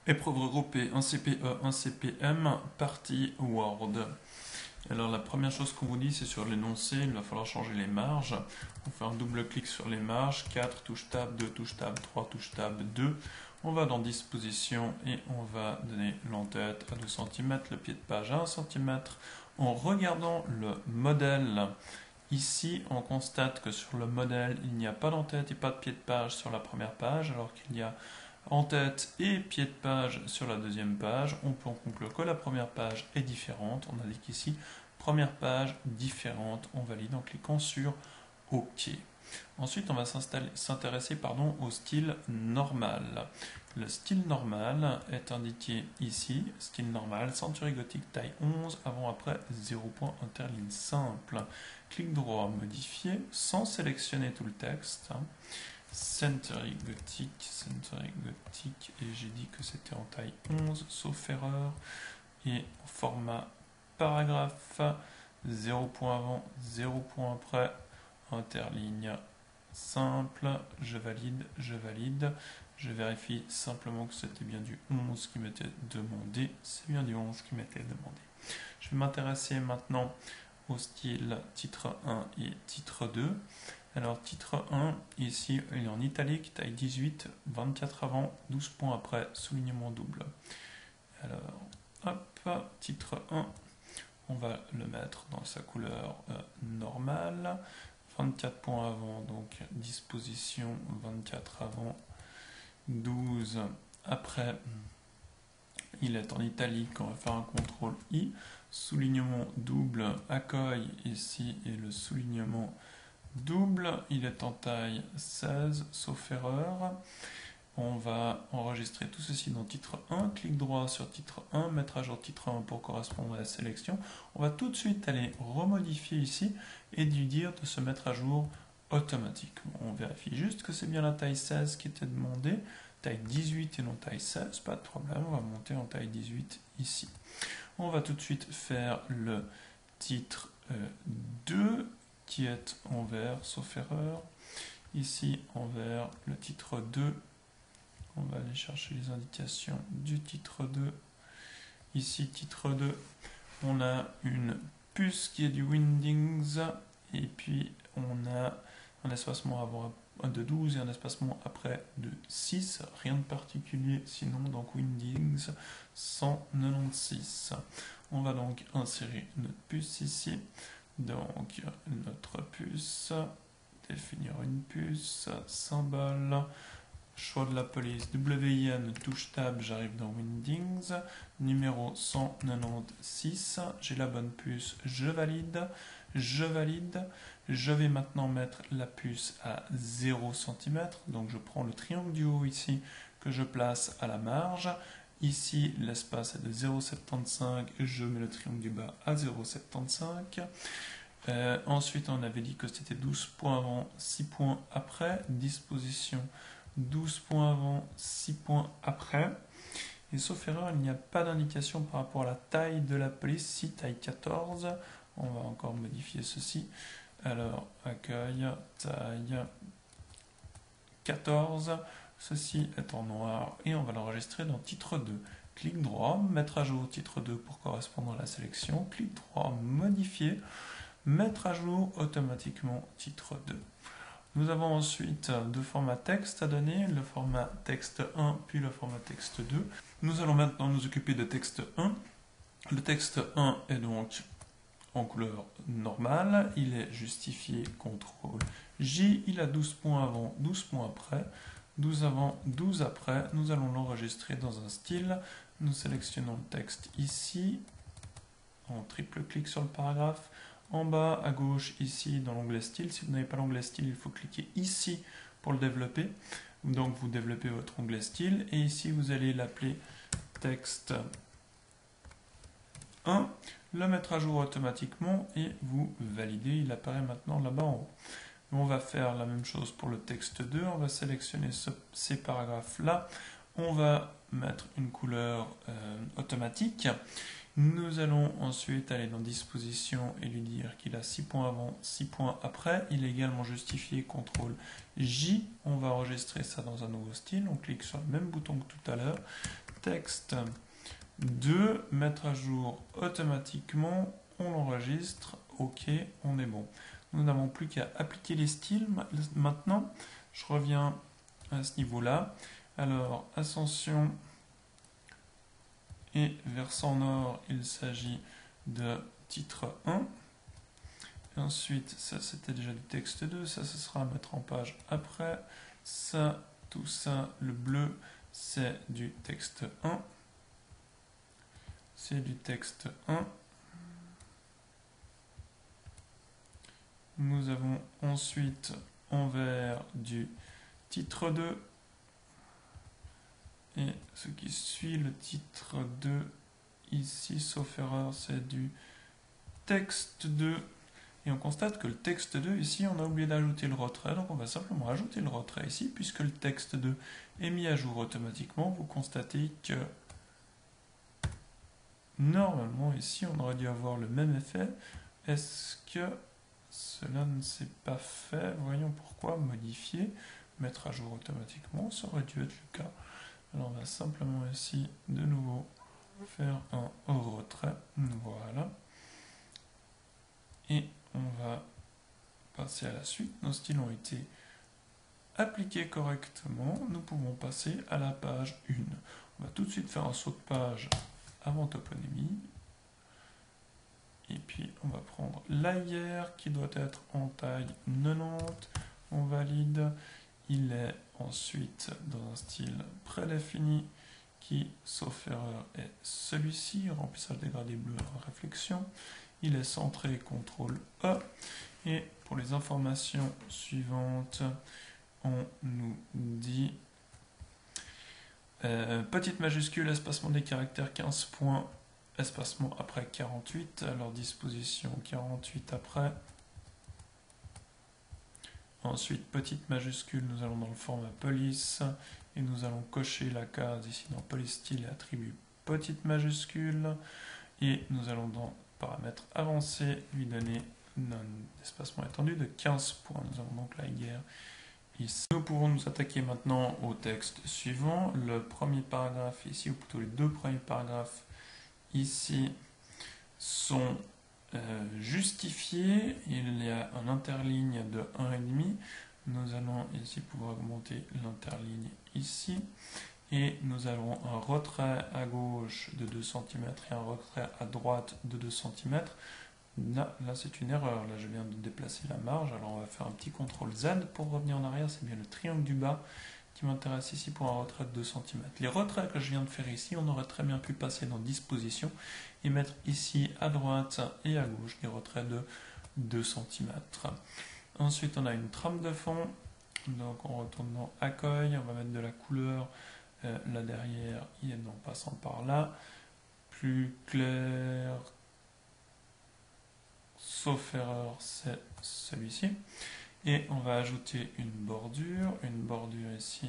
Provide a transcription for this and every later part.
Épreuve regroupée, un CPE, un CPM, partie Word. Alors la première chose qu'on vous dit, c'est sur l'énoncé, il va falloir changer les marges. On fait un double clic sur les marges, 4, touche tab, 2, touche tab, 3, touche tab, 2. On va dans disposition et on va donner l'entête à 2 cm, le pied de page à 1 cm. En regardant le modèle, ici on constate que sur le modèle, il n'y a pas d'entête et pas de pied de page sur la première page, alors qu'il y a en-tête et pied de page sur la deuxième page. On peut en conclure que la première page est différente. On indique ici première page différente. On valide en cliquant sur OK. Ensuite, on va s'intéresser au style normal. Le style normal est indiqué ici. Style normal, centurie gothique, taille 11, avant-après 0 point, interligne simple. Clic droit, modifier, sans sélectionner tout le texte. Century Gothic, et j'ai dit que c'était en taille 11, sauf erreur, et format paragraphe, 0 point avant, 0 point après, interligne simple, je valide, je vérifie simplement que c'était bien du 11 qui m'était demandé, c'est bien du 11 qui m'était demandé. Je vais m'intéresser maintenant au style titre 1 et titre 2. Alors, titre 1, ici, il est en italique, taille 18, 24 avant, 12 points après, soulignement double. Alors, hop, titre 1, on va le mettre dans sa couleur normale. 24 points avant, donc disposition, 24 avant, 12 après. Il est en italique, on va faire un CTRL I. Soulignement double, accueil ici, et le soulignement double, il est en taille 16, sauf erreur. On va enregistrer tout ceci dans titre 1, clic droit sur titre 1, mettre à jour titre 1 pour correspondre à la sélection. On va tout de suite aller remodifier ici et lui dire de se mettre à jour automatiquement. On vérifie juste que c'est bien la taille 16 qui était demandée, taille 18 et non taille 16, pas de problème, on va monter en taille 18 ici. On va tout de suite faire le titre 2, qui est en vert, sauf erreur. Ici, en vert, le titre 2. On va aller chercher les indications du titre 2. Ici, titre 2, on a une puce qui est du Windings. Et puis, on a un espacement avant de 12 et un espacement après de 6. Rien de particulier, sinon, donc Windings 196. On va donc insérer notre puce ici. Donc, notre puce, définir une puce, symbole, choix de la police, WIN, touche tab, j'arrive dans Windings, numéro 196, j'ai la bonne puce, je valide, je vais maintenant mettre la puce à 0 cm, donc je prends le triangle du haut ici, que je place à la marge. Ici, l'espace est de 0,75, je mets le triangle du bas à 0,75. Ensuite, on avait dit que c'était 12 points avant, 6 points après. Disposition, 12 points avant, 6 points après. Et sauf erreur, il n'y a pas d'indication par rapport à la taille de la police, ici, taille 14. On va encore modifier ceci. Alors, accueil, taille 14. Ceci est en noir et on va l'enregistrer dans titre 2. Clic droit, mettre à jour titre 2 pour correspondre à la sélection. Clic droit, modifier, mettre à jour automatiquement titre 2. Nous avons ensuite deux formats texte à donner, le format texte 1 puis le format texte 2. Nous allons maintenant nous occuper de texte 1. Le texte 1 est donc en couleur normale, il est justifié CTRL J, il a 12 points avant, 12 points après. 12 avant, 12 après, nous allons l'enregistrer dans un style. Nous sélectionnons le texte ici, en triple clic sur le paragraphe. En bas à gauche, ici, dans l'onglet style. Si vous n'avez pas l'onglet style, il faut cliquer ici pour le développer. Donc vous développez votre onglet style. Et ici, vous allez l'appeler texte 1, le mettre à jour automatiquement et vous validez. Il apparaît maintenant là-bas en haut. On va faire la même chose pour le texte 2, on va sélectionner ces paragraphes-là, on va mettre une couleur automatique. Nous allons ensuite aller dans disposition et lui dire qu'il a 6 points avant, 6 points après. Il est également justifié CTRL J, on va enregistrer ça dans un nouveau style, on clique sur le même bouton que tout à l'heure. texte 2, mettre à jour automatiquement, on l'enregistre, ok, on est bon. Nous n'avons plus qu'à appliquer les styles maintenant. Je reviens à ce niveau-là. Alors, ascension et versant nord, il s'agit de titre 1. Et ensuite, ça c'était déjà du texte 2, ça ce sera à mettre en page après. Ça, tout ça, le bleu, c'est du texte 1. C'est du texte 1. Nous avons ensuite en vert du titre 2. Et ce qui suit le titre 2, ici, sauf erreur, c'est du texte 2. Et on constate que le texte 2, ici, on a oublié d'ajouter le retrait. Donc on va simplement ajouter le retrait ici, puisque le texte 2 est mis à jour automatiquement. Vous constatez que normalement, ici, on aurait dû avoir le même effet. Est-ce que cela ne s'est pas fait? Voyons pourquoi. Modifier, mettre à jour automatiquement, ça aurait dû être le cas. Alors on va simplement ici, de nouveau, faire un retrait. Voilà. Et on va passer à la suite. Nos styles ont été appliqués correctement. Nous pouvons passer à la page 1. On va tout de suite faire un saut de page avant toponymie. Et puis on va prendre l'AIR qui doit être en taille 90. On valide. Il est ensuite dans un style prédéfini qui, sauf erreur, est celui-ci. Remplissage dégradé bleu en réflexion. Il est centré, CTRL E. Et pour les informations suivantes, on nous dit petite majuscule, espacement des caractères 15 points, espacement après 48, alors disposition 48 après. Ensuite, petite majuscule, nous allons dans le format police et nous allons cocher la case ici dans police style et attribut petite majuscule. Et nous allons dans paramètres avancés lui donner un espacement étendu de 15 points. Nous avons donc la guerre ici. Nous pouvons nous attaquer maintenant au texte suivant. Le premier paragraphe ici, ou plutôt les deux premiers paragraphes ici, sont justifiés. Il y a un interligne de 1,5. Nous allons ici pouvoir augmenter l'interligne ici. Et nous avons un retrait à gauche de 2 cm et un retrait à droite de 2 cm. Là c'est une erreur. Là, je viens de déplacer la marge. Alors, on va faire un petit CTRL Z pour revenir en arrière. C'est bien le triangle du bas qui m'intéresse ici pour un retrait de 2 cm. Les retraits que je viens de faire ici, on aurait très bien pu passer dans Disposition et mettre ici à droite et à gauche des retraits de 2 cm. Ensuite, on a une trame de fond. Donc, on retourne dans Accueil. On va mettre de la couleur là derrière, et en passant par là. Plus clair, sauf erreur, c'est celui-ci. Et on va ajouter une bordure ici,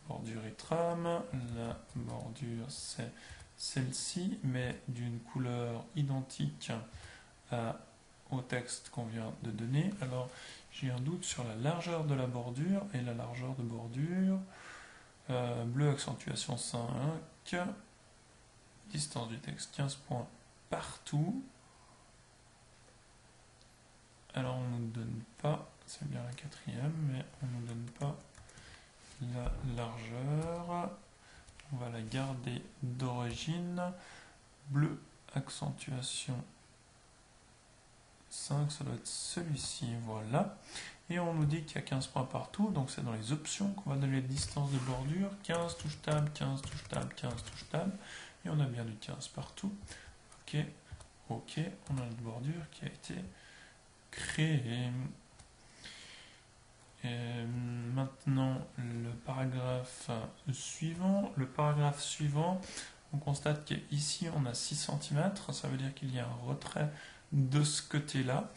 bordure et trame. La bordure, c'est celle-ci, mais d'une couleur identique au texte qu'on vient de donner. Alors, j'ai un doute sur la largeur de la bordure, et la largeur de bordure, bleu accentuation 5, distance du texte 15 points partout. Alors, on ne nous donne pas, c'est bien la quatrième, mais on ne nous donne pas la largeur. On va la garder d'origine. Bleu accentuation 5, ça doit être celui-ci, voilà. Et on nous dit qu'il y a 15 points partout, donc c'est dans les options qu'on va donner les distances de bordure. 15 touche table, 15 touche table, 15 touche table. Et on a bien du 15 partout. Ok, ok, on a notre bordure qui a été créée. Et maintenant, le paragraphe suivant. Le paragraphe suivant, on constate qu'ici on a 6 cm, ça veut dire qu'il y a un retrait de ce côté-là.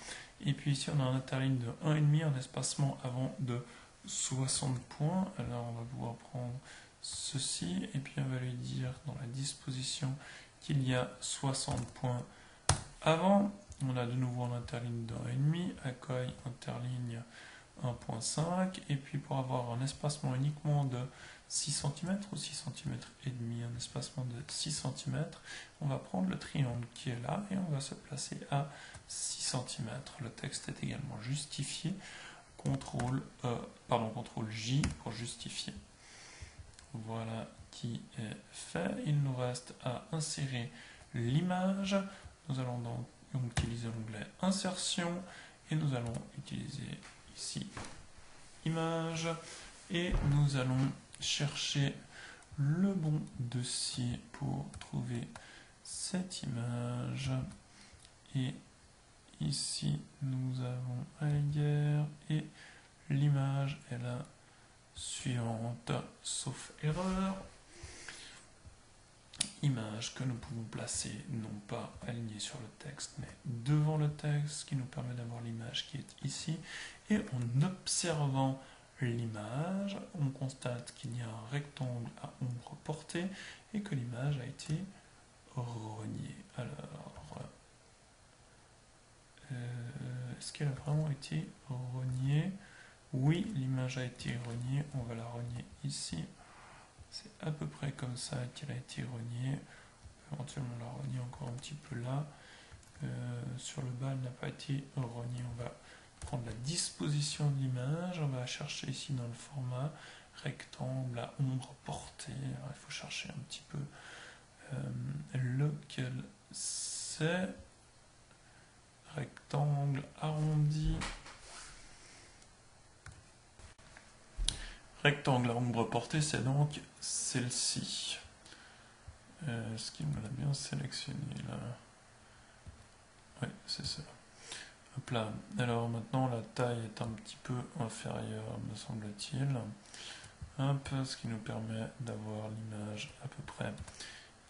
Et puis ici on a un interligne de 1,5, un espacement avant de 60 points. Alors on va pouvoir prendre ceci, et puis on va lui dire dans la disposition qu'il y a 60 points avant. On a de nouveau un interligne de 1,5, accueil, interligne 1.5, et puis pour avoir un espacement uniquement de 6 cm ou 6 cm et demi, un espacement de 6 cm. On va prendre le triangle qui est là et on va se placer à 6 cm. Le texte est également justifié. CTRL J pour justifier. Voilà qui est fait. Il nous reste à insérer l'image. Nous allons donc utiliser l'onglet Insertion et nous allons utiliser ici Image et nous allons chercher le bon dossier pour trouver cette image. Et ici, nous avons Heidegger et l'image est la suivante, sauf erreur. Image que nous pouvons placer non pas alignée sur le texte, mais devant le texte, ce qui nous permet d'avoir l'image qui est ici. Et en observant l'image, on constate qu'il y a un rectangle à ombre portée et que l'image a été reniée. Alors, est-ce qu'elle a vraiment été reniée? Oui, l'image a été reniée. On va la renier ici. C'est à peu près comme ça qu'elle a été reniée. Éventuellement la renier encore un petit peu là. Sur le bas, elle n'a pas été reniée. On va prendre la disposition de l'image. On va chercher ici dans le format rectangle à ombre portée. Alors, il faut chercher un petit peu lequel c'est. Rectangle arrondi. Rectangle à ombre portée, c'est donc celle-ci. Est-ce qu'il me l'a bien sélectionné là? Oui, c'est ça. Hop là. Alors maintenant, la taille est un petit peu inférieure, me semble-t-il. Ce qui nous permet d'avoir l'image à peu près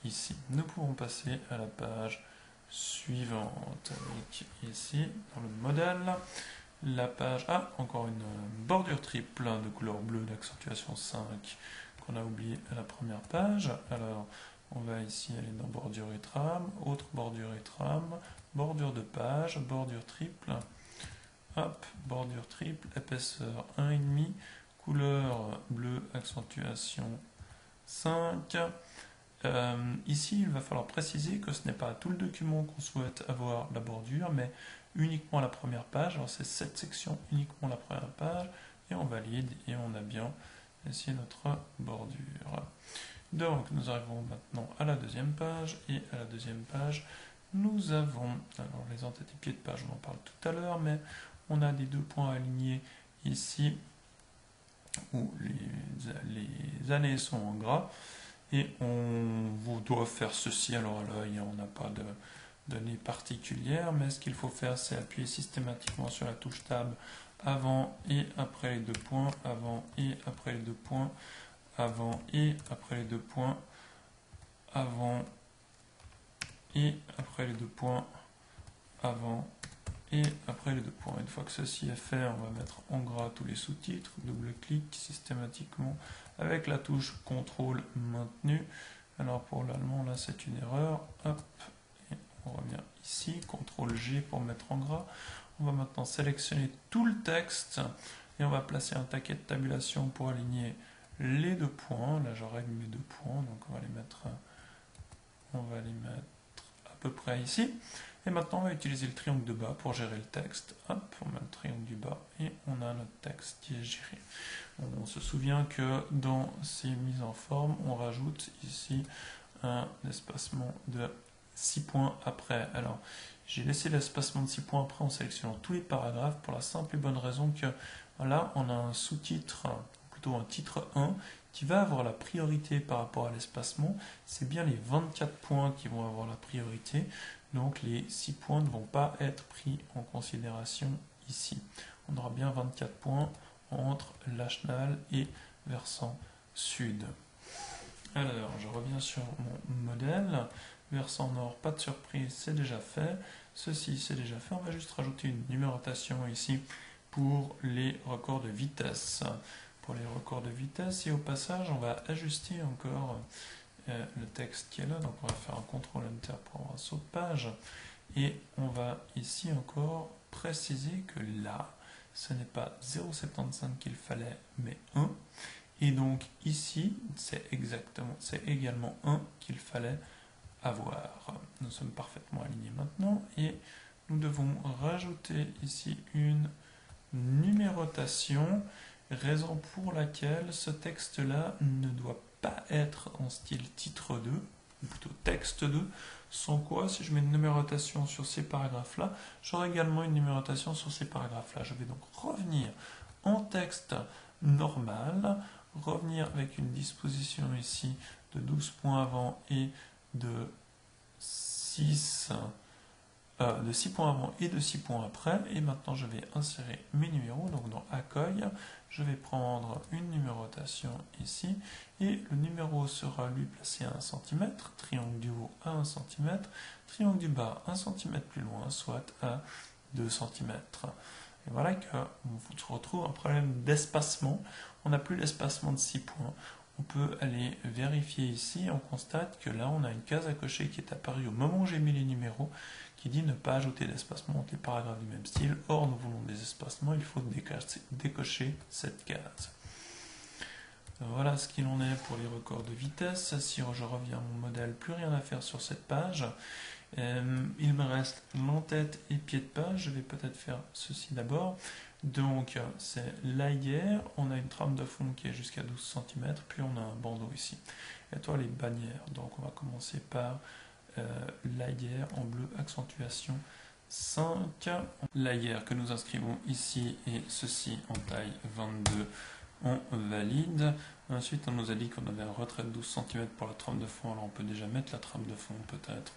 ici. Nous pouvons passer à la page suivante. Avec ici, dans le modèle. La page encore une bordure triple de couleur bleue d'accentuation 5 qu'on a oublié à la première page. Alors, on va ici aller dans bordure et trame, autre bordure et trame, bordure de page, bordure triple, bordure triple, épaisseur 1,5, couleur bleue accentuation 5. Ici, il va falloir préciser que ce n'est pas tout le document qu'on souhaite avoir la bordure, mais uniquement la première page. Alors c'est cette section, uniquement la première page, et on valide, et on a bien ici notre bordure. Donc nous arrivons maintenant à la deuxième page, et à la deuxième page, nous avons, alors les entêtés pieds de page, on en parle tout à l'heure, mais on a des deux points alignés ici, où les années sont en gras, et on doit faire ceci. Alors là, on n'a pas de données particulières, mais ce qu'il faut faire, c'est appuyer systématiquement sur la touche Tab avant et après les deux points, avant et après les deux points, avant et après les deux points, avant et après les deux points, avant et après les deux points. Une fois que ceci est fait, on va mettre en gras tous les sous-titres, double-clic systématiquement avec la touche CTRL maintenu. Alors pour l'allemand, là c'est une erreur. Hop, et on revient ici, CTRL G pour mettre en gras. On va maintenant sélectionner tout le texte et on va placer un taquet de tabulation pour aligner les deux points. Là je règle mes deux points, donc on va les mettre à peu près ici. Et maintenant, on va utiliser le triangle de bas pour gérer le texte. Hop, on met le triangle du bas et on a notre texte qui est géré. On se souvient que dans ces mises en forme, on rajoute ici un espacement de 6 points après. Alors, j'ai laissé l'espacement de 6 points après en sélectionnant tous les paragraphes pour la simple et bonne raison que là, on a un sous-titre, plutôt un titre 1, qui va avoir la priorité par rapport à l'espacement. C'est bien les 24 points qui vont avoir la priorité. Donc les 6 points ne vont pas être pris en considération ici. On aura bien 24 points entre Lachenal et versant sud. Alors, je reviens sur mon modèle. Versant nord, pas de surprise, c'est déjà fait. Ceci, c'est déjà fait. On va juste rajouter une numérotation ici pour les records de vitesse. Pour les records de vitesse, et au passage, on va ajuster encore le texte qui est là. Donc on va faire un CTRL Enter pour avoir un saut de page. Et on va ici encore préciser que là, ce n'est pas 0,75 qu'il fallait, mais 1. Et donc ici, c'est également 1 qu'il fallait avoir. Nous sommes parfaitement alignés maintenant et nous devons rajouter ici une numérotation, raison pour laquelle ce texte-là ne doit pas être en style titre 2, ou plutôt texte 2, sans quoi, si je mets une numérotation sur ces paragraphes-là, j'aurai également une numérotation sur ces paragraphes-là. Je vais donc revenir en texte normal, revenir avec une disposition ici de 12 points avant et de 6 points avant et de 6 points après. Et maintenant, je vais insérer mes numéros. Donc, dans accueil, je vais prendre une numérotation ici. Et le numéro sera, lui, placé à 1 cm. Triangle du haut à 1 cm. Triangle du bas 1 cm plus loin, soit à 2 cm. Et voilà qu'on se retrouve un problème d'espacement. On n'a plus l'espacement de 6 points. On peut aller vérifier ici. On constate que là, on a une case à cocher qui est apparue au moment où j'ai mis les numéros, qui dit ne pas ajouter d'espacement entre les paragraphes du même style. Or, nous voulons des espacements, il faut décocher cette case. Voilà ce qu'il en est pour les records de vitesse. Si je reviens à mon modèle, plus rien à faire sur cette page. Il me reste l'entête et pied de page. Je vais peut-être faire ceci d'abord. Donc, c'est l'aiguère. On a une trame de fond qui est jusqu'à 12 cm, puis on a un bandeau ici. Et toi, les bannières. Donc, on va commencer par l'aiguère en bleu, accentuation 5. L'aiguère que nous inscrivons ici et ceci en taille 22, on valide. Ensuite, on nous a dit qu'on avait un retrait de 12 cm pour la trame de fond. Alors, on peut déjà mettre la trame de fond peut-être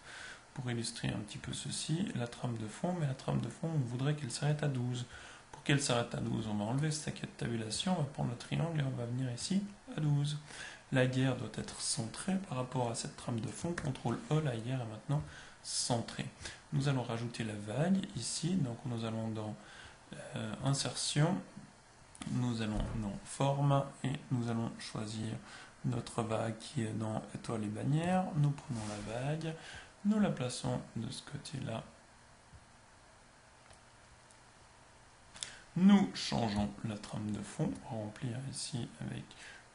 pour illustrer un petit peu ceci. La trame de fond, mais la trame de fond, on voudrait qu'elle s'arrête à 12. Pour qu'elle s'arrête à 12, on va enlever ce taquet de tabulation, on va prendre le triangle et on va venir ici à 12. La guerre doit être centrée par rapport à cette trame de fond. CTRL-E, la guerre est maintenant centrée. Nous allons rajouter la vague ici. Donc nous allons dans insertion, nous allons dans forme et nous allons choisir notre vague qui est dans étoile et bannière. Nous prenons la vague, nous la plaçons de ce côté-là. Nous changeons la trame de fond, remplir ici avec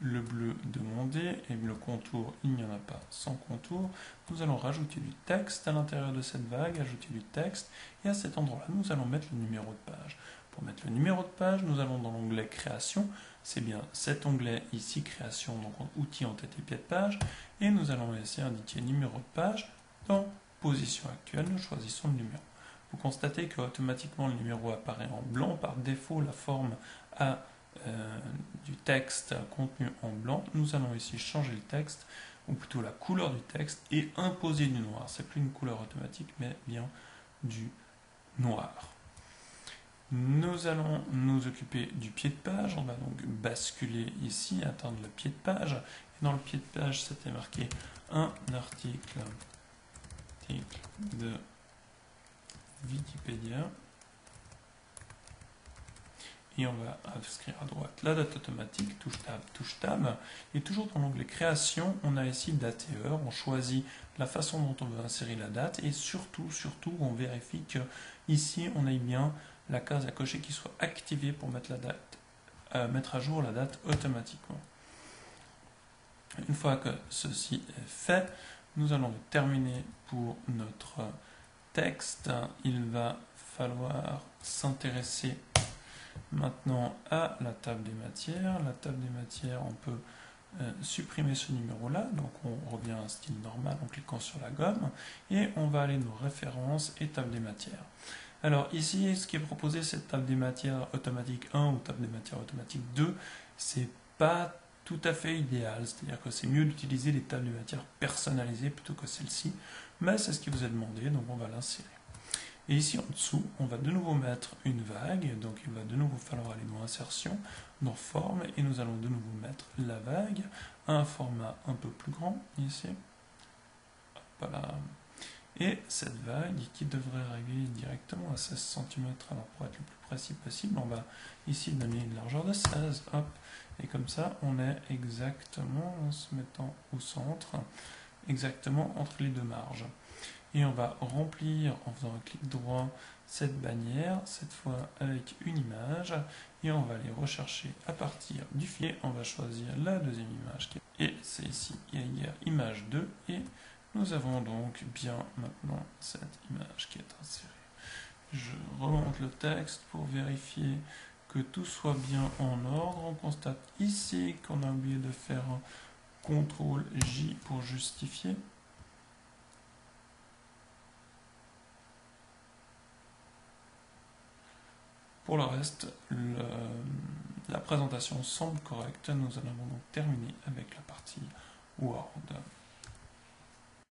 le bleu demandé, et le contour, il n'y en a pas sans contour. Nous allons rajouter du texte à l'intérieur de cette vague, ajouter du texte, et à cet endroit-là, nous allons mettre le numéro de page. Pour mettre le numéro de page, nous allons dans l'onglet Création, c'est bien cet onglet ici, Création, donc outils en tête et pied de page, et nous allons laisser indiquer numéro de page. Dans Position actuelle, nous choisissons le numéro. Vous constatez qu'automatiquement le numéro apparaît en blanc. Par défaut, la forme a du texte contenu en blanc. Nous allons ici changer le texte, ou plutôt la couleur du texte, et imposer du noir. C'est plus une couleur automatique, mais bien du noir. Nous allons nous occuper du pied de page. On va donc basculer ici, atteindre le pied de page. Et dans le pied de page, c'était marqué un article de Wikipédia, et on va inscrire à droite la date automatique, touche tab, et toujours dans l'onglet création, on a ici date et heure, on choisit la façon dont on veut insérer la date, et surtout, on vérifie que ici on ait bien la case à cocher qui soit activée pour mettre la date, mettre à jour la date automatiquement. Une fois que ceci est fait, nous allons terminer pour notre texte. Il va falloir s'intéresser maintenant à la table des matières. La table des matières, on peut supprimer ce numéro-là. Donc on revient à un style normal en cliquant sur la gomme. Et on va aller dans références et table des matières. Alors ici, ce qui est proposé, c'est table des matières automatique 1 ou table des matières automatique 2. C'est pas tout à fait idéal. C'est-à-dire que c'est mieux d'utiliser les tables des matières personnalisées plutôt que celle-ci. Mais c'est ce qui vous est demandé, donc on va l'insérer. Et ici en dessous, on va de nouveau mettre une vague, donc il va de nouveau falloir aller dans Insertion, dans Forme, et nous allons de nouveau mettre la vague à un format un peu plus grand, ici. Voilà. Et cette vague qui devrait arriver directement à 16 cm, alors pour être le plus précis possible, on va ici donner une largeur de 16, hop, et comme ça on est exactement, en se mettant au centre, exactement entre les deux marges. Et on va remplir, en faisant un clic droit, cette bannière, cette fois avec une image. et on va aller rechercher à partir du fichier. On va choisir la deuxième image et c'est ici image 2 et nous avons donc bien maintenant cette image qui est insérée. Je remonte le texte pour vérifier que tout soit bien en ordre. On constate ici qu'on a oublié de faire un CTRL-J pour justifier. Pour le reste, la présentation semble correcte. Nous allons donc terminer avec la partie Word.